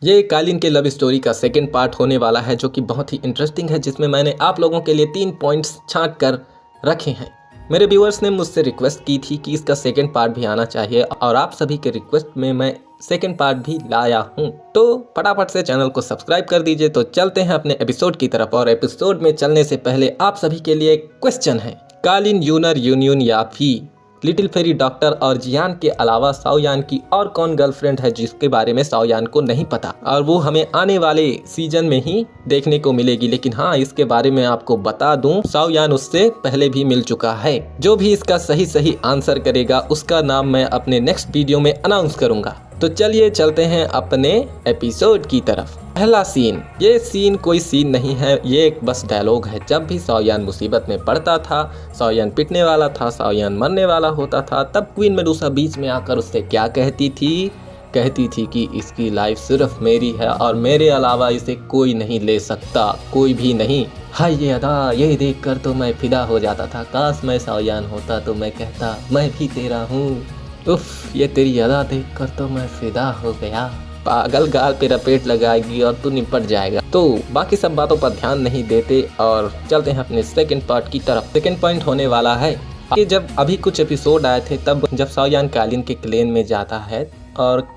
ये कालीन के लव स्टोरी का सेकंड पार्ट होने वाला है, जो कि बहुत ही इंटरेस्टिंग है, जिसमें मैंने आप लोगों के लिए 3 पॉइंट्स छांट कर रखे हैं। मेरे व्यूअर्स ने मुझसे रिक्वेस्ट की थी कि इसका सेकंड पार्ट भी आना चाहिए, और आप सभी के रिक्वेस्ट में मैं सेकंड पार्ट भी लाया हूँ। तो फटाफट से चैनल को सब्सक्राइब कर दीजिए। तो चलते हैं अपने एपिसोड की तरफ, और एपिसोड में चलने से पहले आप सभी के लिए क्वेश्चन है। कालीन यूनर यूनियन या फिर लिटिल फेरी डॉक्टर और जियान के अलावा साओयान की और कौन गर्लफ्रेंड है जिसके बारे में साओयान को नहीं पता, और वो हमें आने वाले सीजन में ही देखने को मिलेगी। लेकिन हाँ, इसके बारे में आपको बता दूं, साओयान उससे पहले भी मिल चुका है। जो भी इसका सही आंसर करेगा उसका नाम मैं अपने नेक्स्ट वीडियो में अनाउंस करूंगा। तो चलिए चलते हैं अपने एपिसोड की तरफ। पहला सीन, ये सीन कोई सीन नहीं है, ये एक बस डायलॉग है। जब भी साओयान मुसीबत में पड़ता था, साओयान पिटने वाला था, साओयान मरने वाला होता था, तब क्वीन मेडुसा बीच में आकर उससे क्या कहती थी कि इसकी लाइफ सिर्फ मेरी है और मेरे अलावा इसे कोई नहीं ले सकता, कोई भी नहीं। हाय ये अदा, ये देखकर तो मैं फिदा हो जाता था। काश मैं साओयान होता तो मैं कहता मैं भी तेरा हूँ। उफ, ये तेरी अदा देखकर तो मैं फिदा हो गया। पागल, गाल पे रपेट लगाएगी और तू निपट जाएगा। तो बाकी सब बातों पर ध्यान नहीं देते और चलते हैं अपने सेकंड पार्ट की तरफ। सेकंड पॉइंट होने वाला है कि जब अभी कुछ एपिसोड आए थे, तब जब साओयान कालीन के क्लेन में जाता है और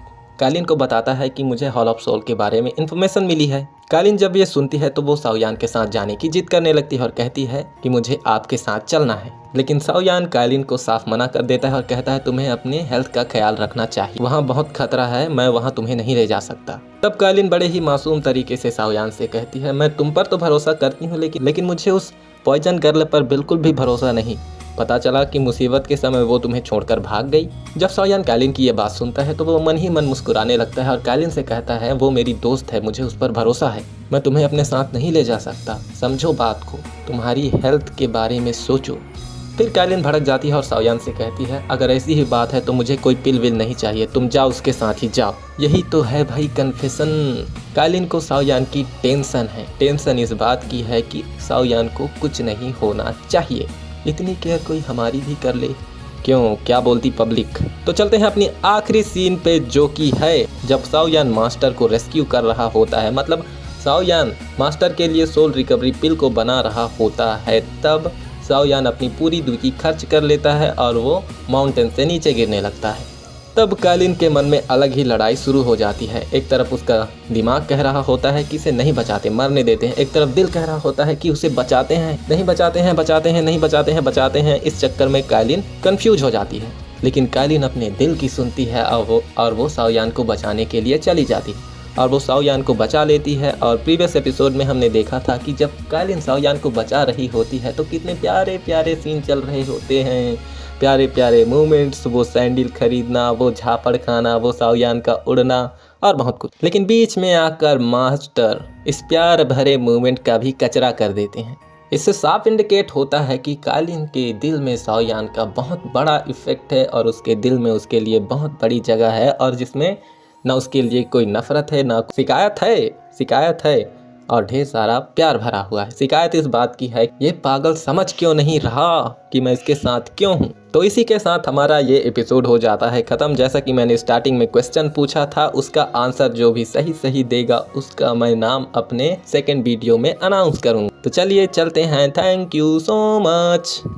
कालीन को बताता है कि मुझे हॉल ऑफ सोल के बारे में इंफॉर्मेशन मिली है। कालीन जब ये सुनती है तो वो साओयान के साथ जाने की जिद करने लगती है और कहती है कि मुझे आपके साथ चलना है। लेकिन साओयान कालीन को साफ मना कर देता है और कहता है तुम्हें अपने हेल्थ का ख्याल रखना चाहिए, वहाँ बहुत खतरा है, मैं वहाँ तुम्हें नहीं ले जा सकता। तब कालीन बड़े ही मासूम तरीके से साओयान से कहती है मैं तुम पर तो भरोसा करती हूँ, लेकिन मुझे उस पॉइजन गर्ल पर बिल्कुल भी भरोसा नहीं। पता चला कि मुसीबत के समय वो तुम्हें छोड़कर भाग गई। जब साओयान कालीन की ये बात सुनता है तो वो मन ही मन मुस्कुराने लगता है और कालीन से कहता है वो मेरी दोस्त है, मुझे उस पर भरोसा है, मैं तुम्हें अपने साथ नहीं ले जा सकता, समझो बात को, तुम्हारी हेल्थ के बारे में सोचो। फिर कालीन भड़क जाती है और साओयान से कहती है अगर ऐसी ही बात है तो मुझे कोई पिल विल नहीं चाहिए, तुम जाओ उसके साथ ही जाओ। यही तो है भाई कन्फेशन। कालीन को साओयान की टेंशन है। टेंशन इस बात की है कि साओयान को कुछ नहीं होना चाहिए। इतनी केयर कोई हमारी भी कर ले, क्यों, क्या बोलती पब्लिक। तो चलते हैं अपनी आखिरी सीन पे, जो कि है जब साओयान मास्टर को रेस्क्यू कर रहा होता है, मतलब साओयान मास्टर के लिए सोल रिकवरी पिल को बना रहा होता है। तब साओयान अपनी पूरी दुखी खर्च कर लेता है और वो माउंटेन से नीचे गिरने लगता है। तब कालीन के मन में अलग ही लड़ाई शुरू हो जाती है। एक तरफ उसका दिमाग कह रहा होता है कि इसे नहीं बचाते, मरने देते हैं। एक तरफ दिल कह रहा होता है कि उसे बचाते हैं, नहीं बचाते हैं, बचाते हैं, नहीं बचाते हैं, बचाते हैं। इस चक्कर में कालीन कंफ्यूज हो जाती है। लेकिन कालीन अपने दिल की सुनती है और वो साओयान को बचाने के लिए चली जाती है और वो साओयान को बचा लेती है। और प्रीवियस एपिसोड में हमने देखा था कि जब कालीन साओयान को बचा रही होती है तो कितने प्यारे प्यारे सीन चल रहे होते हैं, प्यारे प्यारे मूवमेंट्स, वो सैंडल खरीदना, वो झापड़ खाना, वो साओयान का उड़ना और बहुत कुछ। लेकिन बीच में आकर मास्टर इस प्यार भरे मूवमेंट का भी कचरा कर देते हैं। इससे साफ इंडिकेट होता है कि कालीन के दिल में साओयान का बहुत बड़ा इफेक्ट है और उसके दिल में उसके लिए बहुत बड़ी जगह है, और जिसमें ना उसके लिए कोई नफरत है, ना शिकायत है और ढेर सारा प्यार भरा हुआ है। शिकायत इस बात की है ये पागल समझ क्यों नहीं रहा कि मैं इसके साथ क्यों हूँ। तो इसी के साथ हमारा ये एपिसोड हो जाता है खत्म। जैसा कि मैंने स्टार्टिंग में क्वेश्चन पूछा था, उसका आंसर जो भी सही देगा उसका मैं नाम अपने सेकंड वीडियो में अनाउंस करूँगा। तो चलिए चलते हैं। Thank you so much.